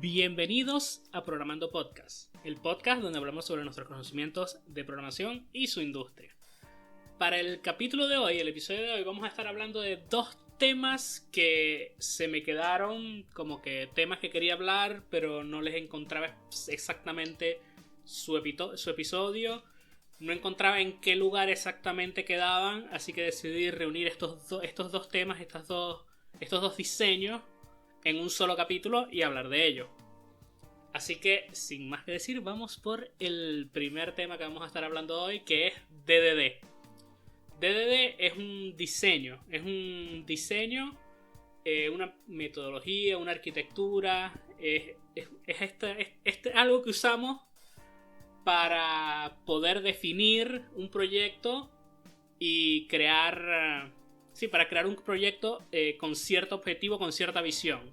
Bienvenidos a Programando Podcast, el podcast donde hablamos sobre nuestros conocimientos de programación y su industria. Para el capítulo de hoy, el episodio de hoy, vamos a estar hablando de dos temas que se me quedaron como que temas que quería hablar, pero no les encontraba exactamente su episodio. No encontraba en qué lugar exactamente quedaban, así que decidí reunir estos dos temas, estos dos diseños en un solo capítulo y hablar de ello. Así que, sin más que decir, vamos por el primer tema que vamos a estar hablando hoy, que es DDD. DDD es un diseño, una metodología, una arquitectura, es algo que usamos para poder definir un proyecto y crear un proyecto con cierto objetivo, con cierta visión.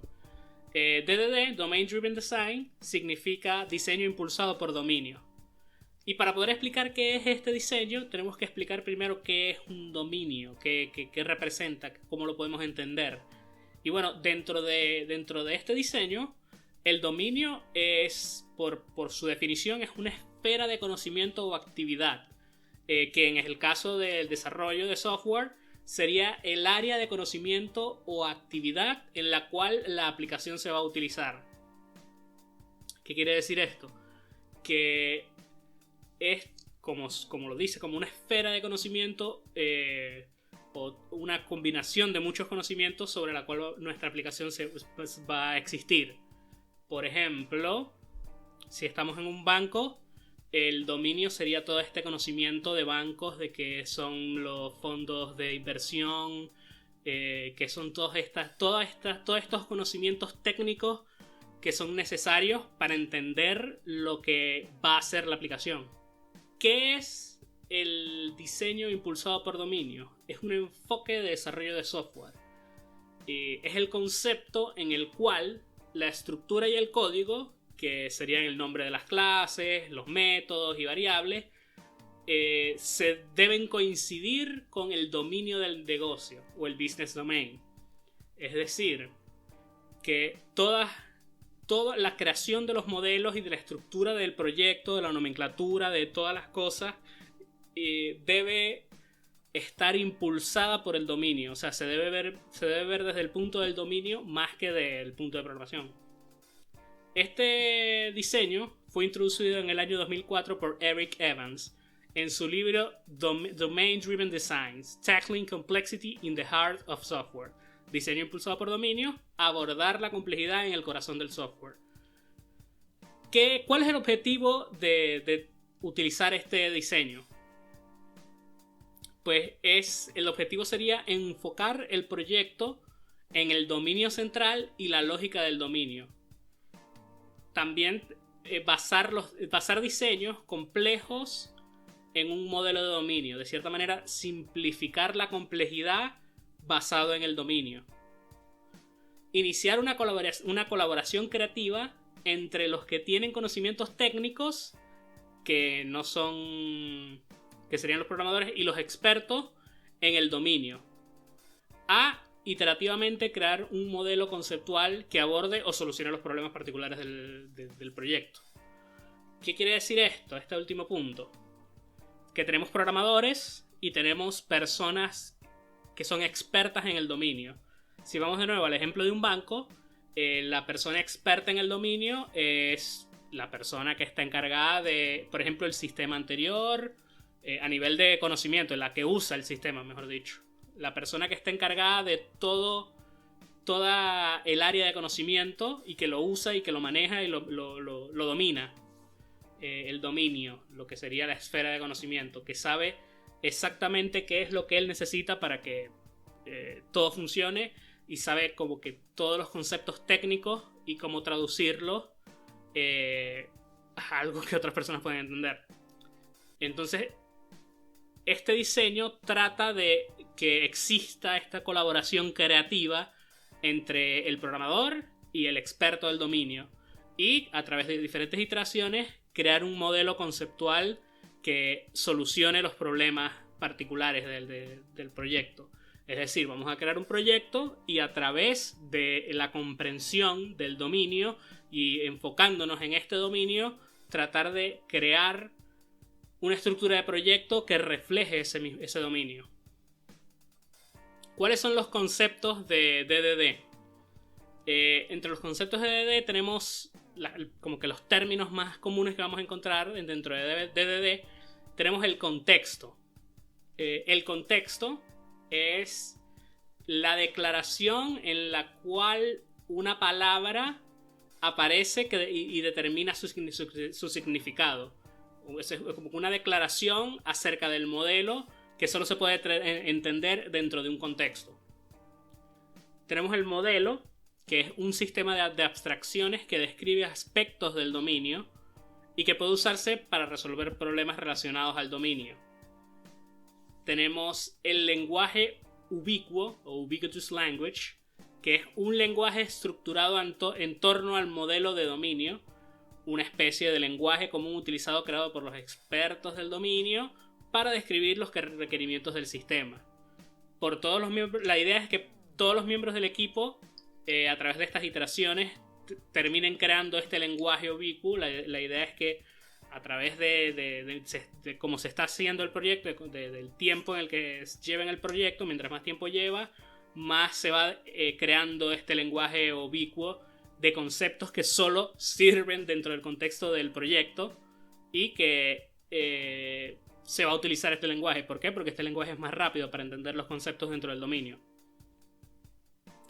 DDD, Domain Driven Design, significa diseño impulsado por dominio. Y para poder explicar qué es este diseño, tenemos que explicar primero qué es un dominio, qué representa, cómo lo podemos entender. Y bueno, dentro de este diseño, el dominio es, por su definición, es una esfera de conocimiento o actividad, que en el caso del desarrollo de software sería el área de conocimiento o actividad en la cual la aplicación se va a utilizar. ¿Qué quiere decir esto? Que es, como lo dice, como una esfera de conocimiento o una combinación de muchos conocimientos sobre la cual nuestra aplicación va a existir. Por ejemplo, si estamos en un banco, el dominio sería todo este conocimiento de bancos, de qué son los fondos de inversión, que son todos estos conocimientos técnicos que son necesarios para entender lo que va a ser la aplicación. ¿Qué es el diseño impulsado por dominio? Es un enfoque de desarrollo de software. Es el concepto en el cual la estructura y el código, que serían el nombre de las clases, los métodos y variables, se deben coincidir con el dominio del negocio o el business domain. Es decir, que toda la creación de los modelos y de la estructura del proyecto, de la nomenclatura, de todas las cosas, debe estar impulsada por el dominio. O sea, se debe ver desde el punto del dominio más que del punto de programación. Este diseño fue introducido en el año 2004 por Eric Evans en su libro Domain Driven Designs: Tackling Complexity in the Heart of Software. Diseño impulsado por dominio, abordar la complejidad en el corazón del software. ¿Cuál es el objetivo de utilizar este diseño? Pues el objetivo sería enfocar el proyecto en el dominio central y la lógica del dominio. También basar diseños complejos en un modelo de dominio. De cierta manera, simplificar la complejidad basado en el dominio. Iniciar una colaboración creativa entre los que tienen conocimientos técnicos, que serían los programadores, y los expertos en el dominio. Iterativamente crear un modelo conceptual que aborde o solucione los problemas particulares del proyecto. ¿Qué quiere decir esto? Este último punto. Que tenemos programadores y tenemos personas que son expertas en el dominio. Si vamos de nuevo al ejemplo de un banco, la persona experta en el dominio es la persona que está encargada de, por ejemplo, el sistema anterior, a nivel de conocimiento, la que usa el sistema, mejor dicho. La persona que está encargada de toda el área de conocimiento y que lo usa y que lo maneja y lo domina. El dominio, lo que sería la esfera de conocimiento, que sabe exactamente qué es lo que él necesita para que todo funcione, y sabe como que todos los conceptos técnicos y cómo traducirlos a algo que otras personas pueden entender. Entonces, este diseño trata de que exista esta colaboración creativa entre el programador y el experto del dominio, y a través de diferentes iteraciones crear un modelo conceptual que solucione los problemas particulares del proyecto. Es decir, vamos a crear un proyecto y a través de la comprensión del dominio y enfocándonos en este dominio, tratar de crear una estructura de proyecto que refleje ese dominio. ¿Cuáles son los conceptos de DDD? Entre los conceptos de DDD tenemos como que los términos más comunes que vamos a encontrar dentro de DDD. Tenemos el contexto. El contexto es la declaración en la cual una palabra aparece y determina su significado. Es como una declaración acerca del modelo que solo se puede entender dentro de un contexto. Tenemos el modelo, que es un sistema de abstracciones que describe aspectos del dominio y que puede usarse para resolver problemas relacionados al dominio. Tenemos el lenguaje ubicuo o ubiquitous language, que es un lenguaje estructurado en torno al modelo de dominio, una especie de lenguaje común utilizado creado por los expertos del dominio para describir los requerimientos del sistema. La idea es que todos los miembros del equipo, a través de estas iteraciones, terminen creando este lenguaje ubicuo. La idea es que a través de cómo se está haciendo el proyecto, del tiempo en el que lleven el proyecto, mientras más tiempo lleva, más se va creando este lenguaje ubicuo de conceptos que solo sirven dentro del contexto del proyecto y que se va a utilizar este lenguaje. ¿Por qué? Porque este lenguaje es más rápido para entender los conceptos dentro del dominio.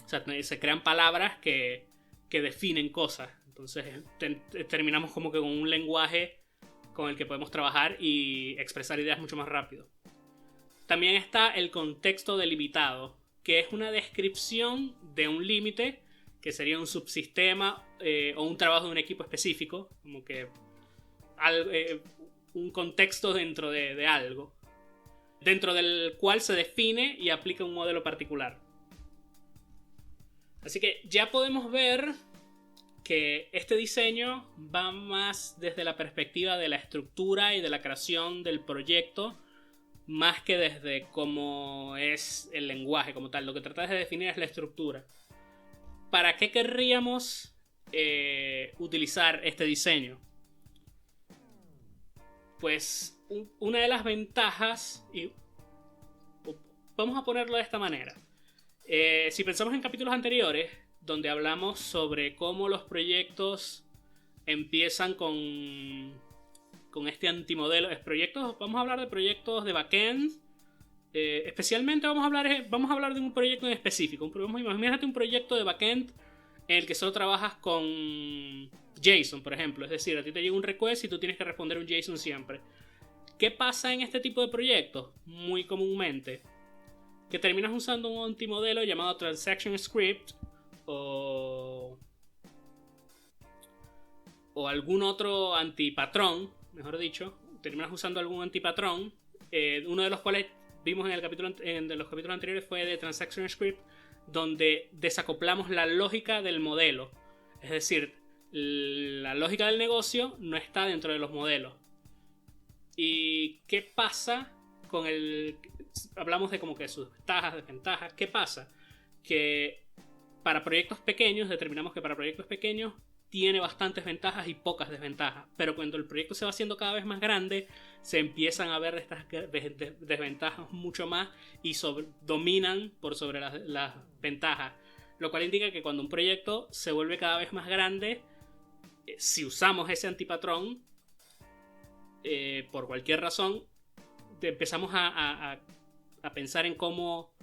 O sea, se crean palabras que definen cosas. Entonces terminamos como que con un lenguaje con el que podemos trabajar y expresar ideas mucho más rápido. También está el contexto delimitado, que es una descripción de un límite, que sería un subsistema o un trabajo de un equipo específico, como que un contexto dentro de algo, dentro del cual se define y aplica un modelo particular. Así que ya podemos ver que este diseño va más desde la perspectiva de la estructura y de la creación del proyecto, más que desde cómo es el lenguaje como tal. Lo que trata de definir es la estructura. ¿Para qué querríamos utilizar este diseño? Pues una de las ventajas, y vamos a ponerlo de esta manera. Si pensamos en capítulos anteriores, donde hablamos sobre cómo los proyectos empiezan con este antimodelo. Vamos a hablar de proyectos de backend. Especialmente vamos a hablar de un proyecto en específico. Imagínate un proyecto de backend en el que solo trabajas con JSON, por ejemplo. Es decir, a ti te llega un request y tú tienes que responder un JSON siempre. ¿Qué pasa en este tipo de proyectos? Muy comúnmente, que terminas usando un antimodelo llamado Transaction Script o algún otro antipatrón, mejor dicho. Terminas usando algún antipatrón, uno de los cuales vimos en los capítulos anteriores fue de Transaction Script, donde desacoplamos la lógica del modelo. Es decir, la lógica del negocio no está dentro de los modelos. ¿Y qué pasa con hablamos de como que sus ventajas, desventajas? ¿Qué pasa? Que para proyectos pequeños, determinamos que para proyectos pequeños tiene bastantes ventajas y pocas desventajas. Pero cuando el proyecto se va haciendo cada vez más grande, se empiezan a ver estas desventajas mucho más y dominan por sobre las ventajas. Lo cual indica que cuando un proyecto se vuelve cada vez más grande, si usamos ese antipatrón, por cualquier razón, empezamos a pensar en cómo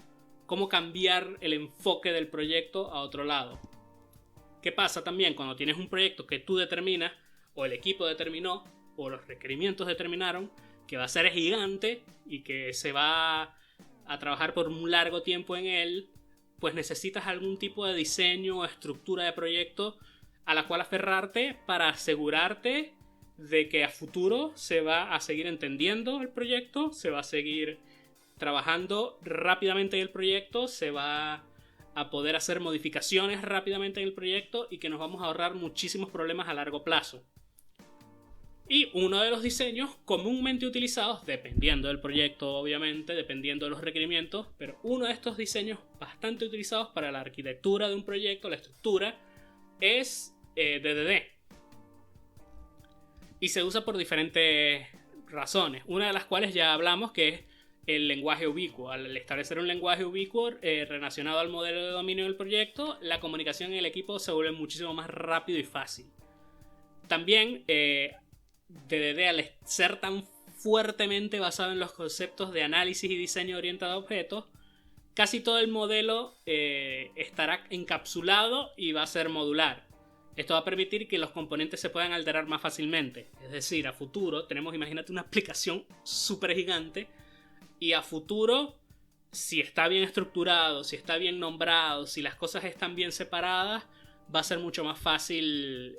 cambiar el enfoque del proyecto a otro lado. ¿Qué pasa también cuando tienes un proyecto que tú determinas, o el equipo determinó, o los requerimientos determinaron, que va a ser gigante y que se va a trabajar por un largo tiempo en él? Pues necesitas algún tipo de diseño o estructura de proyecto a la cual aferrarte para asegurarte de que a futuro se va a seguir entendiendo el proyecto, se va a seguir trabajando rápidamente en el proyecto, se va a poder hacer modificaciones rápidamente en el proyecto y que nos vamos a ahorrar muchísimos problemas a largo plazo. Y uno de los diseños comúnmente utilizados, dependiendo del proyecto obviamente, dependiendo de los requerimientos, pero uno de estos diseños bastante utilizados para la arquitectura de un proyecto, la estructura, es DDD. Y se usa por diferentes razones. Una de las cuales ya hablamos, que es el lenguaje ubicuo. Al establecer un lenguaje ubicuo relacionado al modelo de dominio del proyecto, la comunicación en el equipo se vuelve muchísimo más rápido y fácil. También DDD, al ser tan fuertemente basado en los conceptos de análisis y diseño orientado a objetos, casi todo el modelo estará encapsulado y va a ser modular. Esto va a permitir que los componentes se puedan alterar más fácilmente. Es decir, a futuro tenemos, imagínate, una aplicación súper gigante, y a futuro, si está bien estructurado, si está bien nombrado, si las cosas están bien separadas, va a ser mucho más fácil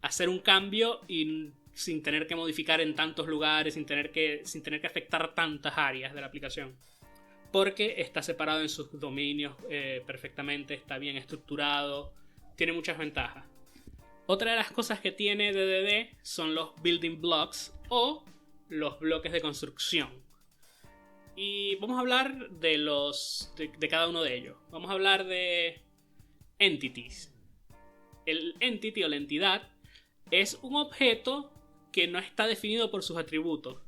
hacer un cambio y sin tener que modificar en tantos lugares, sin tener que afectar tantas áreas de la aplicación. Porque está separado en sus dominios perfectamente, está bien estructurado, tiene muchas ventajas. Otra de las cosas que tiene DDD son los building blocks o los bloques de construcción. Y vamos a hablar de cada uno de ellos. Vamos a hablar de entities. El entity o la entidad es un objeto que no está definido por sus atributos,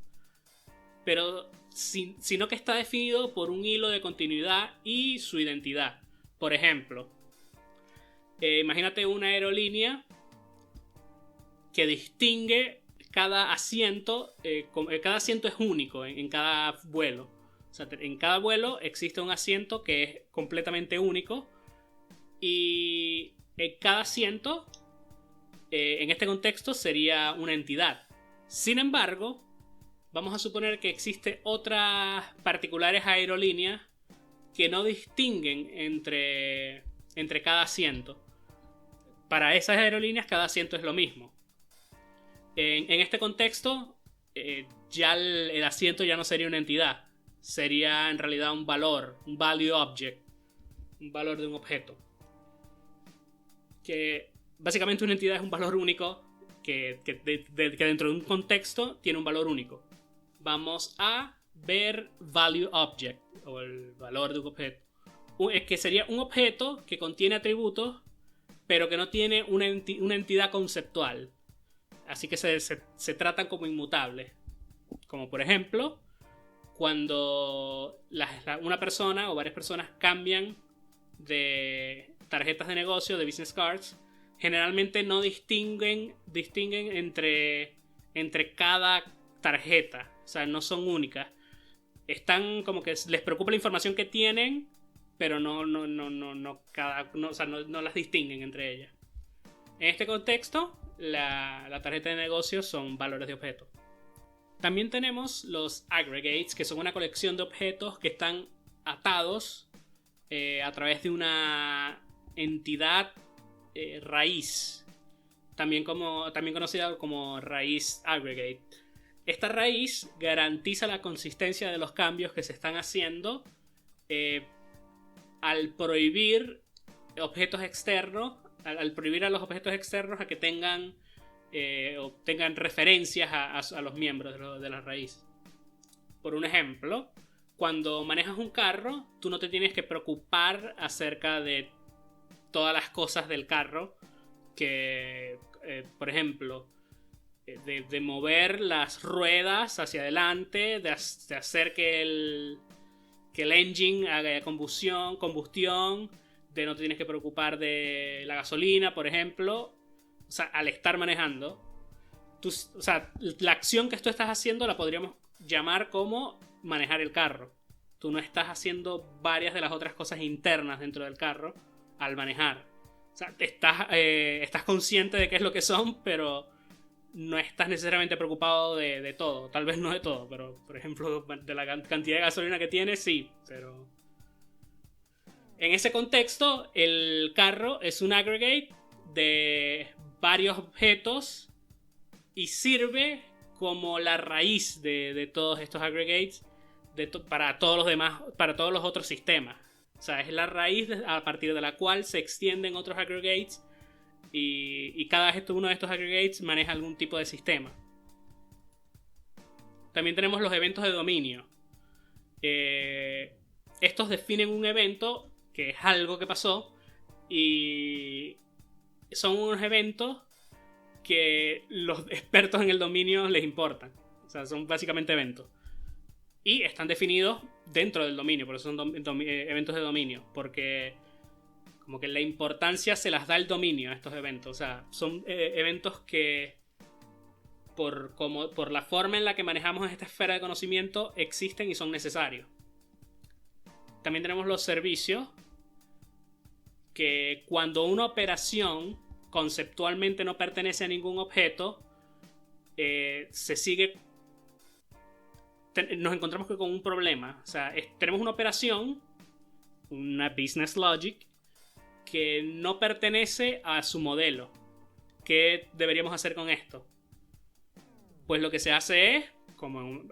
sino que está definido por un hilo de continuidad y su identidad. Por ejemplo, imagínate una aerolínea que distingue cada asiento. Cada asiento es único en cada vuelo. O sea, en cada vuelo existe un asiento que es completamente único, y cada asiento en este contexto sería una entidad. Sin embargo, vamos a suponer que existe otras particulares aerolíneas que no distinguen entre cada asiento. Para esas aerolíneas cada asiento es lo mismo. En este contexto, ya el asiento ya no sería una entidad. Sería en realidad un valor, un value object, un valor de un objeto. Que básicamente una entidad es un valor único que dentro de un contexto tiene un valor único. Vamos a ver value object, o el valor de un objeto. Que sería un objeto que contiene atributos, pero que no tiene una entidad conceptual. Así que se tratan como inmutables. Como por ejemplo, cuando una persona o varias personas cambian de tarjetas de negocio, de business cards, generalmente no distinguen entre cada tarjeta. O sea, no son únicas. Están como que les preocupa la información que tienen, pero no las distinguen entre ellas. En este contexto, la tarjeta de negocio son valores de objeto. También tenemos los aggregates, que son una colección de objetos que están atados a través de una entidad raíz, también conocida como raíz aggregate. Esta raíz garantiza la consistencia de los cambios que se están haciendo al prohibir objetos externos, al prohibir a los objetos externos a que tengan referencias a los miembros de la raíz. Por un ejemplo, cuando manejas un carro, tú no te tienes que preocupar acerca de todas las cosas del carro, que por ejemplo, de mover las ruedas hacia adelante, de hacer que el engine haga combustión, de no te tienes que preocupar de la gasolina, por ejemplo. O sea, al estar manejando, la acción que tú estás haciendo la podríamos llamar como manejar el carro. Tú no estás haciendo varias de las otras cosas internas dentro del carro al manejar. O sea, estás consciente de qué es lo que son, pero no estás necesariamente preocupado de todo. Tal vez no de todo, pero por ejemplo, de la cantidad de gasolina que tiene, sí. Pero en ese contexto, el carro es un aggregate de varios objetos y sirve como la raíz de todos estos aggregates para todos los otros sistemas. O sea, es la raíz a partir de la cual se extienden otros aggregates, y cada uno de estos aggregates maneja algún tipo de sistema. También tenemos los eventos de dominio. Estos definen un evento que es algo que pasó, y son unos eventos que los expertos en el dominio les importan. O sea, son básicamente eventos. Y están definidos dentro del dominio, por eso son eventos de dominio. Porque como que la importancia se las da el dominio a estos eventos. O sea, son eventos que por la forma en la que manejamos esta esfera de conocimiento existen y son necesarios. También tenemos los servicios, que cuando una operación conceptualmente no pertenece a ningún objeto, se sigue... nos encontramos con un problema. O sea, tenemos una operación, una business logic, que no pertenece a su modelo. ¿Qué deberíamos hacer con esto? Pues lo que se hace es,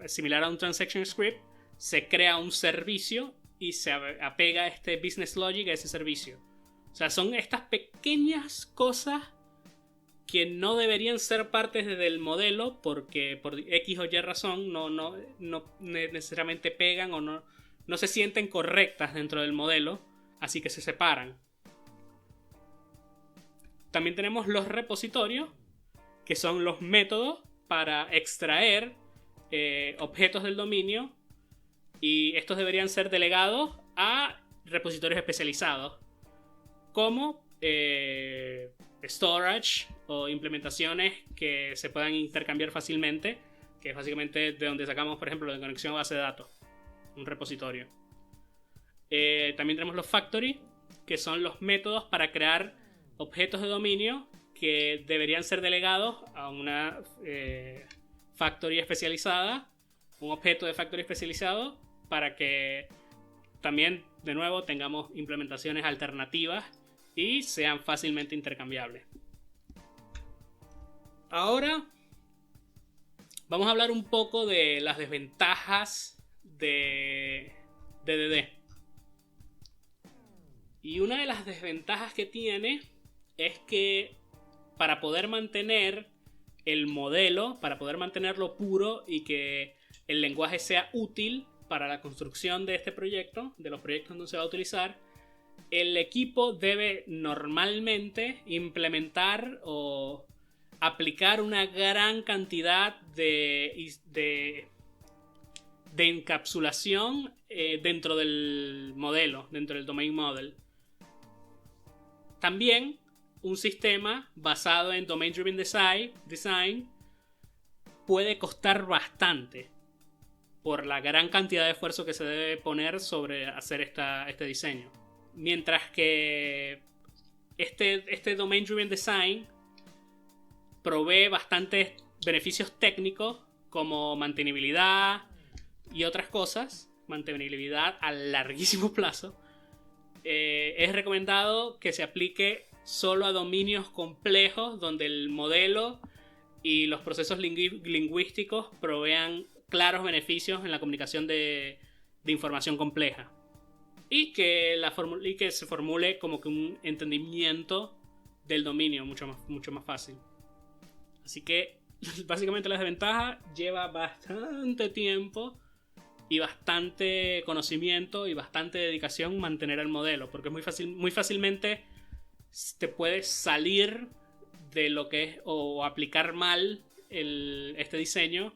similar a un transaction script, se crea un servicio y se apega este business logic a ese servicio. O sea, son estas pequeñas cosas que no deberían ser partes del modelo porque por X o Y razón no necesariamente pegan o no se sienten correctas dentro del modelo, así que se separan. También tenemos los repositorios, que son los métodos para extraer objetos del dominio, y estos deberían ser delegados a repositorios especializados como storage o implementaciones que se puedan intercambiar fácilmente, que es básicamente de donde sacamos, por ejemplo, la conexión a base de datos, un repositorio. También tenemos los factory, que son los métodos para crear objetos de dominio que deberían ser delegados a una factory especializada, un objeto de factory especializado, para que también, de nuevo, tengamos implementaciones alternativas y sean fácilmente intercambiables. Ahora vamos a hablar un poco de las desventajas de DDD. Y una de las desventajas que tiene es que para poder mantener el modelo, para poder mantenerlo puro y que el lenguaje sea útil para la construcción de este proyecto, de los proyectos donde se va a utilizar, el equipo debe normalmente implementar o aplicar una gran cantidad de encapsulación dentro del modelo, dentro del domain model. También un sistema basado en Domain Driven Design puede costar bastante por la gran cantidad de esfuerzo que se debe poner sobre hacer este diseño. Mientras que este Domain Driven Design provee bastantes beneficios técnicos como mantenibilidad y otras cosas, mantenibilidad a larguísimo plazo, es recomendado que se aplique solo a dominios complejos donde el modelo y los procesos lingüísticos provean claros beneficios en la comunicación de información compleja y que se formule como que un entendimiento del dominio mucho más fácil. Así que básicamente la desventaja lleva bastante tiempo y bastante conocimiento y bastante dedicación mantener el modelo, porque es muy fácilmente te puedes salir de lo que es o aplicar mal este diseño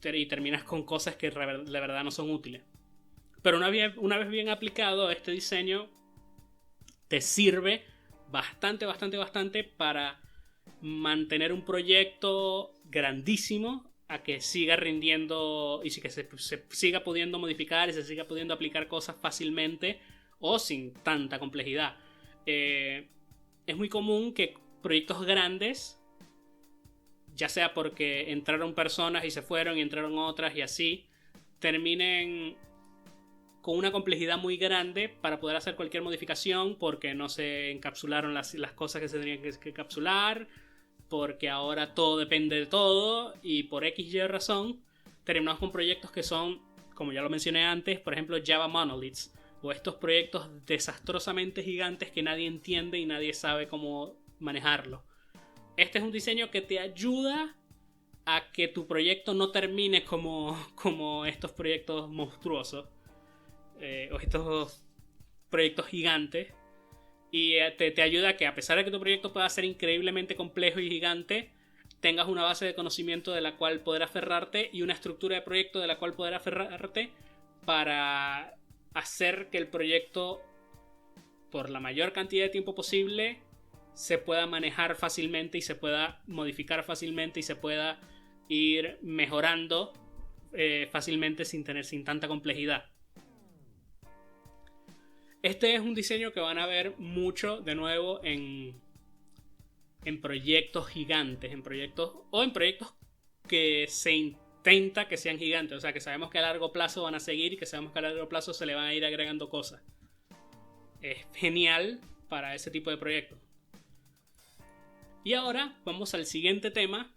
y terminas con cosas que de verdad no son útiles. Pero una vez bien aplicado, este diseño te sirve bastante para mantener un proyecto grandísimo a que siga rindiendo y que se siga pudiendo modificar y se siga pudiendo aplicar cosas fácilmente o sin tanta complejidad. Es muy común que proyectos grandes, ya sea porque entraron personas y se fueron y entraron otras y así, terminen con una complejidad muy grande para poder hacer cualquier modificación porque no se encapsularon las cosas que se tenían que encapsular, porque ahora todo depende de todo y por X y razón terminamos con proyectos que son, como ya lo mencioné antes, por ejemplo Java Monoliths o estos proyectos desastrosamente gigantes que nadie entiende y nadie sabe cómo manejarlo. Este es un diseño que te ayuda a que tu proyecto no termine como estos proyectos monstruosos o estos proyectos gigantes, Y te ayuda a que, a pesar de que tu proyecto pueda ser increíblemente complejo y gigante, tengas una base de conocimiento de la cual poder aferrarte y una estructura de proyecto de la cual poder aferrarte para hacer que el proyecto, por la mayor cantidad de tiempo posible, se pueda manejar fácilmente y se pueda modificar fácilmente y se pueda ir mejorando fácilmente sin tanta complejidad. Este es un diseño que van a ver mucho de nuevo en proyectos gigantes, en proyectos que se intenta que sean gigantes, o sea, que sabemos que a largo plazo van a seguir y que sabemos que a largo plazo se le van a ir agregando cosas. Es genial para ese tipo de proyectos. Y ahora vamos al siguiente tema,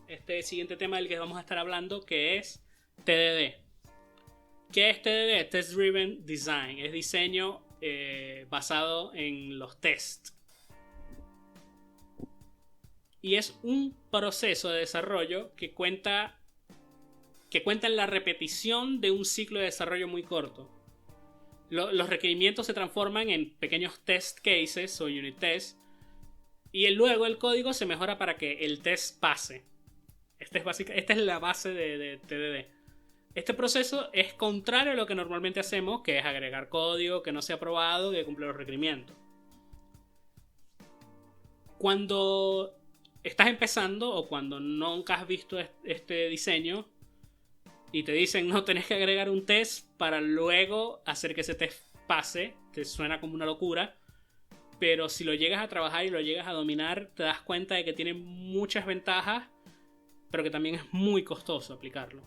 este siguiente tema del que vamos a estar hablando, que es TDD. ¿Qué es TDD? Test Driven Design. Es diseño basado en los tests. Y es un proceso de desarrollo que cuenta en la repetición de un ciclo de desarrollo muy corto. Los requerimientos se transforman en pequeños test cases o unit tests. Y luego el código se mejora para que el test pase. Esta es la base de TDD. Este proceso es contrario a lo que normalmente hacemos, que es agregar código que no sea aprobado, que cumple los requerimientos. Cuando estás empezando o cuando nunca has visto este diseño y te dicen no, tenés que agregar un test para luego hacer que ese test pase, te suena como una locura, pero si lo llegas a trabajar y lo llegas a dominar, te das cuenta de que tiene muchas ventajas, pero que también es muy costoso aplicarlo.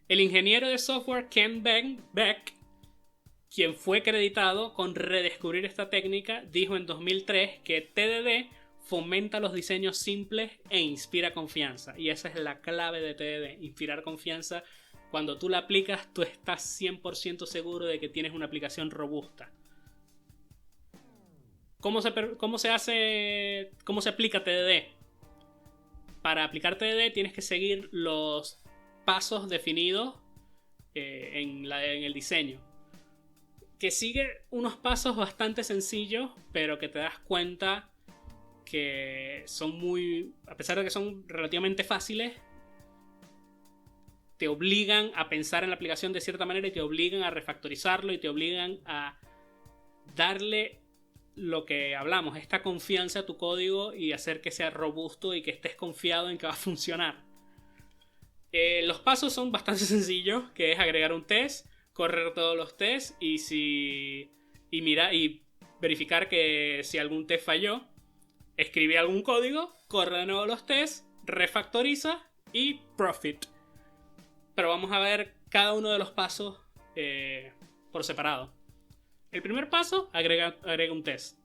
El ingeniero de software Ken Beck, quien fue acreditado con redescubrir esta técnica, dijo en 2003 que TDD fomenta los diseños simples e inspira confianza. Y esa es la clave de TDD, inspirar confianza. Cuando tú la aplicas, tú estás 100% seguro de que tienes una aplicación robusta. ¿Cómo se aplica TDD? Para aplicar TDD tienes que seguir los pasos definidos en el diseño, que sigue unos pasos bastante sencillos, pero que te das cuenta que son a pesar de que son relativamente fáciles, te obligan a pensar en la aplicación de cierta manera y te obligan a refactorizarlo y te obligan a darle lo que hablamos, esta confianza a tu código y hacer que sea robusto y que estés confiado en que va a funcionar. Los pasos son bastante sencillos, que es agregar un test, correr todos los tests y verificar que si algún test falló, escribir algún código, corre de nuevo los tests, refactoriza y profit. Pero vamos a ver cada uno de los pasos por separado. El primer paso, agrega un test.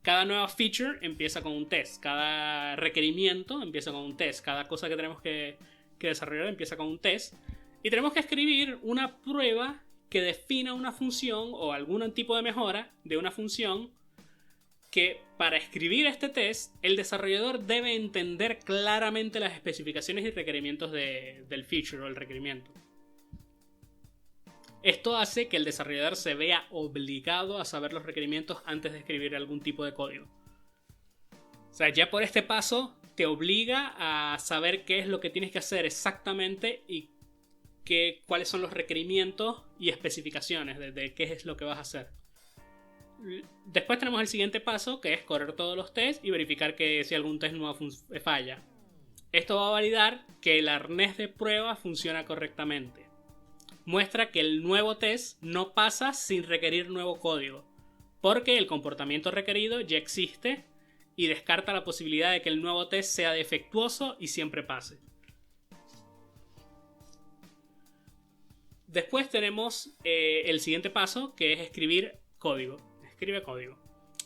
Cada nueva feature empieza con un test. Cada requerimiento empieza con un test. Cada cosa que tenemos que desarrollar empieza con un test. Y tenemos que escribir una prueba que defina una función o algún tipo de mejora de una función, que para escribir este test el desarrollador debe entender claramente las especificaciones y requerimientos del feature o el requerimiento. Esto hace que el desarrollador se vea obligado a saber los requerimientos antes de escribir algún tipo de código. O sea, ya por este paso te obliga a saber qué es lo que tienes que hacer exactamente y cuáles son los requerimientos y especificaciones de qué es lo que vas a hacer. Después tenemos el siguiente paso, que es correr todos los tests y verificar que si algún test no falla. Esto va a validar que el arnés de prueba funciona correctamente. Muestra que el nuevo test no pasa sin requerir nuevo código, porque el comportamiento requerido ya existe, y descarta la posibilidad de que el nuevo test sea defectuoso y siempre pase. Después tenemos el siguiente paso, que es escribir código. Escribe código.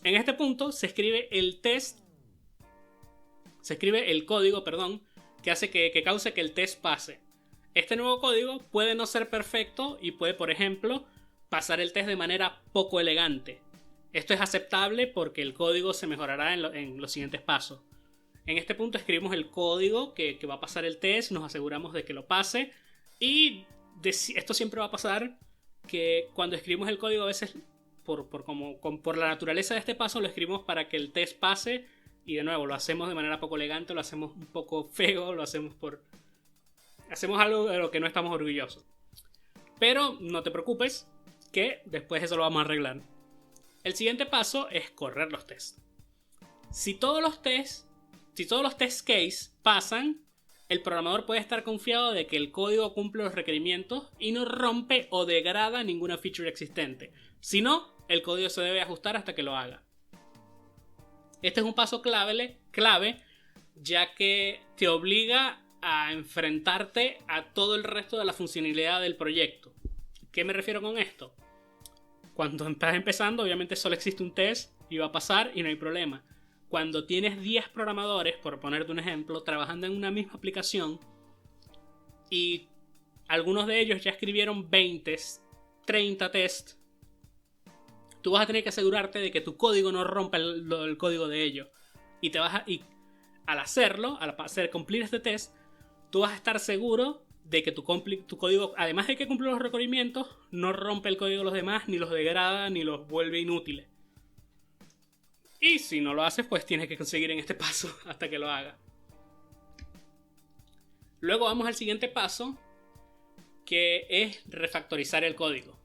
En este punto se escribe el código, que hace que cause que el test pase. Este nuevo código puede no ser perfecto y puede, por ejemplo, pasar el test de manera poco elegante. Esto es aceptable porque el código se mejorará en los siguientes pasos. En este punto escribimos el código que va a pasar el test, nos aseguramos de que lo pase, y esto siempre va a pasar, que cuando escribimos el código a veces por la naturaleza de este paso, lo escribimos para que el test pase. Y de nuevo, lo hacemos de manera poco elegante, lo hacemos un poco feo, hacemos algo de lo que no estamos orgullosos. Pero no te preocupes, que después eso lo vamos a arreglar. El siguiente paso es correr los tests. Si todos los test case pasan, el programador puede estar confiado de que el código cumple los requerimientos y no rompe o degrada ninguna feature existente. Si no, el código se debe ajustar hasta que lo haga. Este es un paso clave, ya que te obliga a enfrentarte a todo el resto de la funcionalidad del proyecto. ¿Qué me refiero con esto? Cuando estás empezando, obviamente solo existe un test y va a pasar y no hay problema. Cuando tienes 10 programadores, por ponerte un ejemplo, trabajando en una misma aplicación y algunos de ellos ya escribieron 20, 30 tests, tú vas a tener que asegurarte de que tu código no rompa el código de ellos. Y al hacerlo, al cumplir este test, tú vas a estar seguro de que tu código, además de que cumple los requerimientos, no rompe el código de los demás, ni los degrada, ni los vuelve inútiles. Y si no lo haces, pues tienes que conseguir en este paso hasta que lo haga. Luego vamos al siguiente paso, que es refactorizar el código.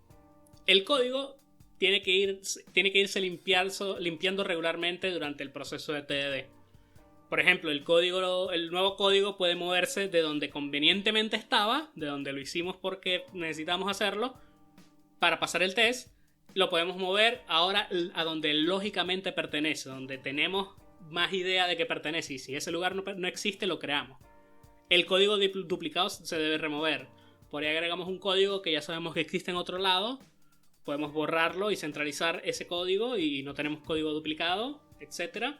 El código tiene que irse limpiando regularmente durante el proceso de TDD. Por ejemplo, el nuevo código puede moverse de donde convenientemente estaba, de donde lo hicimos porque necesitamos hacerlo, para pasar el test. Lo podemos mover ahora a donde lógicamente pertenece, donde tenemos más idea de que pertenece, y si ese lugar no existe, lo creamos. El código duplicado se debe remover. Por ahí agregamos un código que ya sabemos que existe en otro lado, podemos borrarlo y centralizar ese código y no tenemos código duplicado, etc.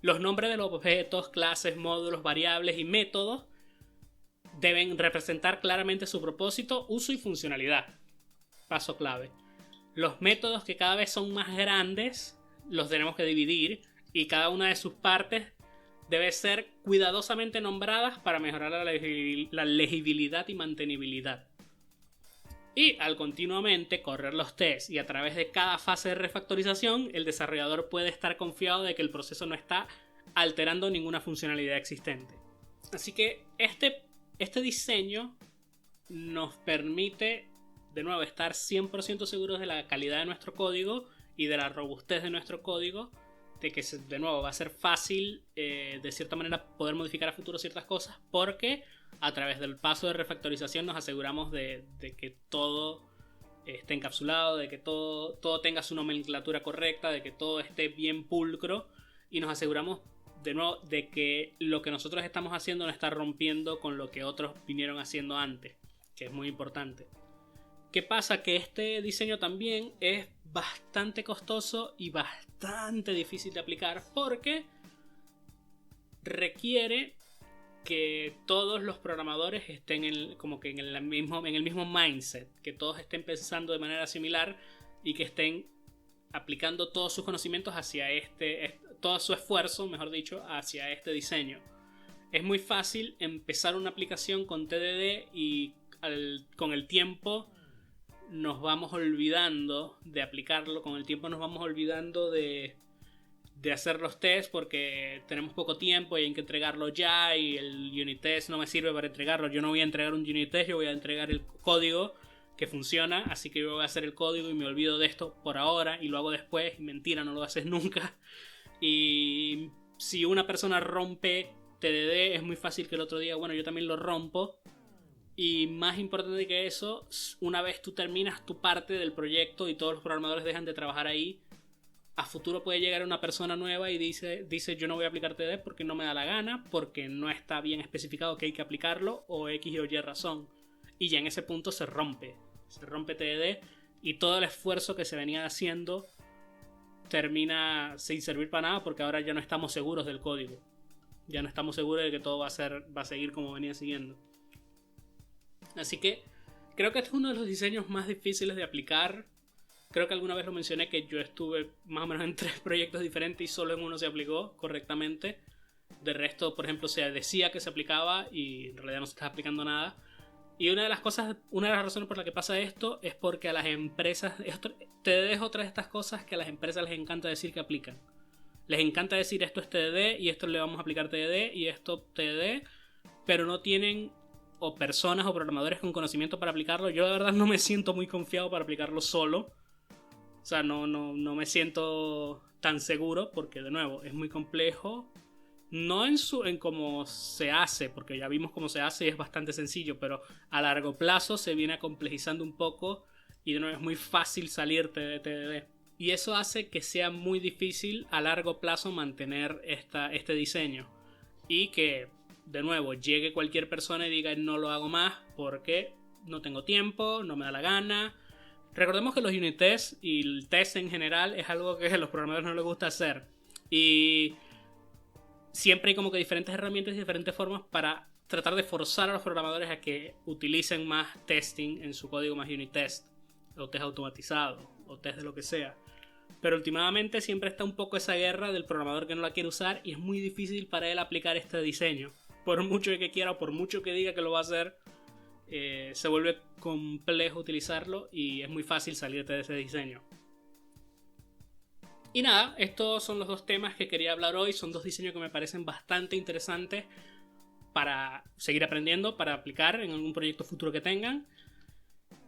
Los nombres de los objetos, clases, módulos, variables y métodos deben representar claramente su propósito, uso y funcionalidad. Paso clave. Los métodos, que cada vez son más grandes, los tenemos que dividir y cada una de sus partes debe ser cuidadosamente nombradas para mejorar la legibilidad y mantenibilidad. Y al continuamente correr los tests y a través de cada fase de refactorización, el desarrollador puede estar confiado de que el proceso no está alterando ninguna funcionalidad existente. Así que este diseño nos permite, de nuevo, estar 100% seguros de la calidad de nuestro código y de la robustez de nuestro código, de que, de nuevo, va a ser fácil de cierta manera poder modificar a futuro ciertas cosas, porque a través del paso de refactorización nos aseguramos de que todo esté encapsulado, de que todo tenga su nomenclatura correcta, de que todo esté bien pulcro, y nos aseguramos de nuevo de que lo que nosotros estamos haciendo no está rompiendo con lo que otros vinieron haciendo antes, que es muy importante. ¿Qué pasa? Que este diseño también es bastante costoso y bastante difícil de aplicar, porque requiere que todos los programadores estén en el mismo mindset, que todos estén pensando de manera similar y que estén aplicando todos sus conocimientos hacia todo su esfuerzo, mejor dicho, hacia este diseño. Es muy fácil empezar una aplicación con TDD y con el tiempo nos vamos olvidando de aplicarlo, con el tiempo nos vamos olvidando de hacer los tests porque tenemos poco tiempo y hay que entregarlo ya, y el unit test no me sirve para entregarlo. Yo no voy a entregar un unit test, yo voy a entregar el código que funciona, así que yo voy a hacer el código y me olvido de esto por ahora y lo hago después. Y mentira, no lo haces nunca. Y si una persona rompe TDD, es muy fácil que el otro día, bueno, yo también lo rompo. Y más importante que eso, una vez tú terminas tu parte del proyecto y todos los programadores dejan de trabajar ahí, a futuro puede llegar una persona nueva y dice yo no voy a aplicar TDD porque no me da la gana, porque no está bien especificado que hay que aplicarlo, o X o Y razón. Y ya en ese punto se rompe TDD y todo el esfuerzo que se venía haciendo termina sin servir para nada, porque ahora ya no estamos seguros del código. Ya no estamos seguros de que todo va a seguir como venía siguiendo. Así que creo que este es uno de los diseños más difíciles de aplicar. Creo que alguna vez lo mencioné, que yo estuve más o menos en 3 proyectos diferentes y solo en uno se aplicó correctamente. De resto, por ejemplo, se decía que se aplicaba y en realidad no se estaba aplicando nada. Y una de las razones por las que pasa esto es porque a las empresas, TDD es otra de estas cosas que a las empresas les encanta decir que aplican. Les encanta decir esto es TDD y esto le vamos a aplicar TDD y esto TDD, pero no tienen o personas o programadores con conocimiento para aplicarlo. Yo de verdad no me siento muy confiado para aplicarlo solo. O sea, no me siento tan seguro porque, de nuevo, es muy complejo. No en cómo se hace, porque ya vimos cómo se hace y es bastante sencillo, pero a largo plazo se viene complejizando un poco y de nuevo es muy fácil salirte de TDD. Y eso hace que sea muy difícil a largo plazo mantener este diseño. Y que, de nuevo, llegue cualquier persona y diga no lo hago más porque no tengo tiempo, no me da la gana. Recordemos que los unit tests y el test en general es algo que a los programadores no les gusta hacer. Y siempre hay como que diferentes herramientas y diferentes formas para tratar de forzar a los programadores a que utilicen más testing en su código, más unit test, o test automatizado, o test de lo que sea. Pero últimamente siempre está un poco esa guerra del programador que no la quiere usar y es muy difícil para él aplicar este diseño. Por mucho que quiera o por mucho que diga que lo va a hacer, se vuelve complejo utilizarlo y es muy fácil salirte de ese diseño. Y nada, estos son los dos temas que quería hablar hoy. Son dos diseños que me parecen bastante interesantes para seguir aprendiendo, para aplicar en algún proyecto futuro que tengan.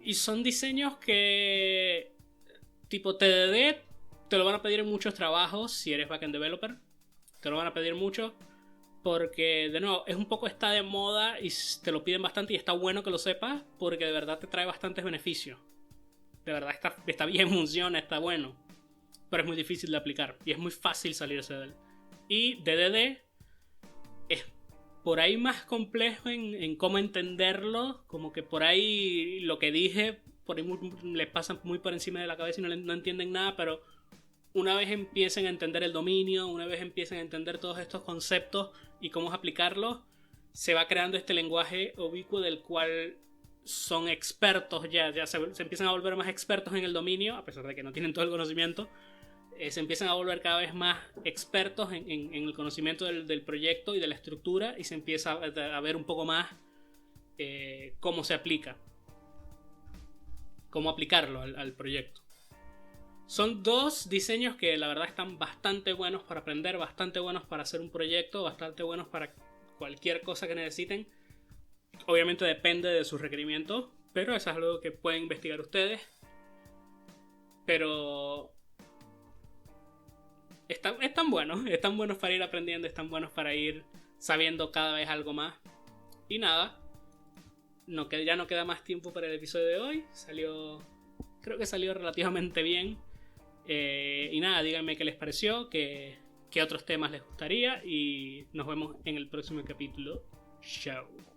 Y son diseños que, tipo TDD, te lo van a pedir en muchos trabajos si eres backend developer. Te lo van a pedir mucho porque, de nuevo, es un poco está de moda y te lo piden bastante y está bueno que lo sepas porque de verdad te trae bastantes beneficios. De verdad está bien, funciona, está bueno. Pero es muy difícil de aplicar y es muy fácil salirse de él. Y DDD es por ahí más complejo en cómo entenderlo, como que por ahí lo que dije por ahí les pasa muy por encima de la cabeza y no entienden nada, pero una vez empiecen a entender el dominio, una vez empiecen a entender todos estos conceptos y cómo aplicarlos, se va creando este lenguaje ubicuo del cual son expertos ya se empiezan a volver más expertos en el dominio, a pesar de que no tienen todo el conocimiento. Se empiezan a volver cada vez más expertos en el conocimiento del proyecto y de la estructura y se empieza a ver un poco más cómo se aplica, cómo aplicarlo al proyecto. Son dos diseños que la verdad están bastante buenos para aprender, bastante buenos para hacer un proyecto, bastante buenos para cualquier cosa que necesiten. Obviamente depende de sus requerimientos, pero eso es algo que pueden investigar ustedes. Pero están buenos para ir aprendiendo, están buenos para ir sabiendo cada vez algo más. Y nada, ya no queda más tiempo para el episodio de hoy. Creo que salió relativamente bien. Y nada, díganme qué les pareció, qué otros temas les gustaría y nos vemos en el próximo capítulo. Chao.